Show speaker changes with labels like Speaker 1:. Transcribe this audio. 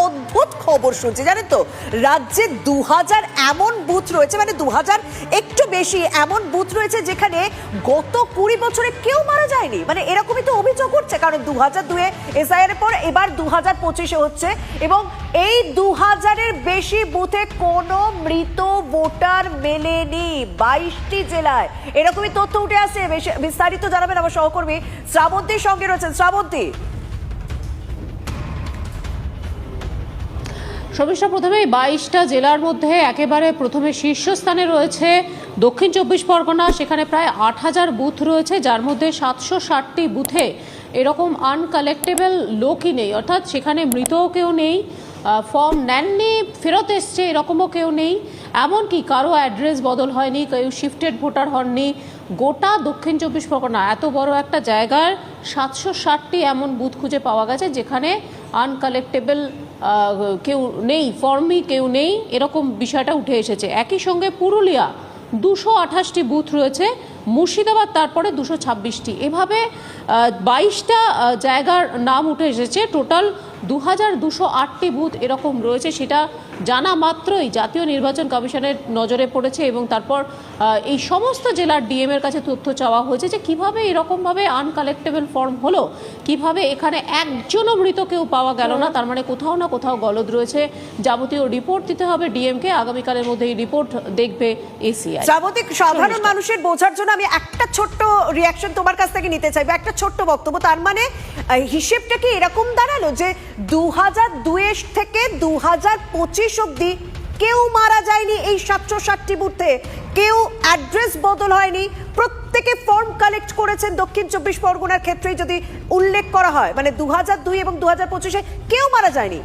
Speaker 1: অদ্ভুত খবর শুনছি জানেন তো, রাজ্যে 2000 এমন বুথ রয়েছে, মানে 2000 একটু বেশি এমন বুথ রয়েছে যেখানে গত 20 বছরে কেউ মারা যায়নি। মানে এরকমই তো অভিযোগ উঠছে, কারণ 2002-এ এসআইআর এর পর এবার 2025-এ হচ্ছে, এবং এই 2000-এর বেশি বুথে কোনো মৃত ভোটার মেলেনি 22টি জেলায়। এরকমই তথ্য উঠে আসছে। বিস্তারিত জানাবেন আমার সহকর্মী শ্রাবন্তীর সঙ্গে রয়েছেন। শ্রাবন্তী,
Speaker 2: সমস্যা প্রথমে 22টা জেলার মধ্যে একেবারে প্রথমে শীর্ষস্থানে রয়েছে দক্ষিণ 24 পরগনা। সেখানে প্রায় 8000 বুথ রয়েছে, যার মধ্যে 760টি বুথে এরকম আনকালেক্টেবল লোকই নেই, অর্থাৎ সেখানে মৃতও কেউ নেই, ফর্ম নেননি ফেরত এসছে এরকমও কেউ নেই, এমনকি কারো অ্যাড্রেস বদল হয়নি, কেউ শিফটেড ভোটার হননি। গোটা দক্ষিণ 24 পরগনা এত বড় একটা জায়গার 760টি এমন বুথ খুঁজে পাওয়া গেছে যেখানে আনকালেক্টেবল কেউ নেই, ফর্মই কেউ নেই, এরকম বিষয়টা উঠে এসেছে। একই সঙ্গে পুরুলিয়া 228টি বুথ রয়েছে, মুর্শিদাবাদ তারপরে 226টি, এভাবে 22টা জায়গার নাম উঠে এসেছে। টোটাল 2208টি বুথ এরকম রয়েছে। সেটা জানা মাত্রই জাতীয় নির্বাচন কমিশনের নজরে পড়েছে এবং তারপর এই সমস্ত জেলার ডিএম এর কাছে তথ্য চাওয়া হয়েছে যে কিভাবে এরকমভাবে আনকালেক্টেবল ফর্ম হলো, কিভাবে এখানে একজনও মৃত কেউ পাওয়া গেল না। তার মানে কোথাও না কোথাও গলদ রয়েছে। যাবতীয় রিপোর্ট দিতে হবে ডিএমকে, আগামীকালের মধ্যে এই রিপোর্ট দেখবে এসিআই।
Speaker 1: স্বাভাবিক সাধারণ মানুষের বোঝার জন্য আমি একটা ছোট্ট রিয়াকশন তোমার কাছ থেকে নিতে চাইবো, একটা ছোট্ট বক্তব্য। তার মানে হিসেবটা কি এরকম দাঁড়ালো যে 2002 থেকে 2025 অব্দি কেউ মারা যায়নি এই 760টি বুথে, কেউ অ্যাড্রেস বদল হয়নি, প্রত্যেকে ফর্ম কালেক্ট করেছেন দক্ষিণ 24 পরগনার ক্ষেত্রেই যদি উল্লেখ করা হয়, মানে 2002 এবং 2025-এ কেউ মারা যায়নি।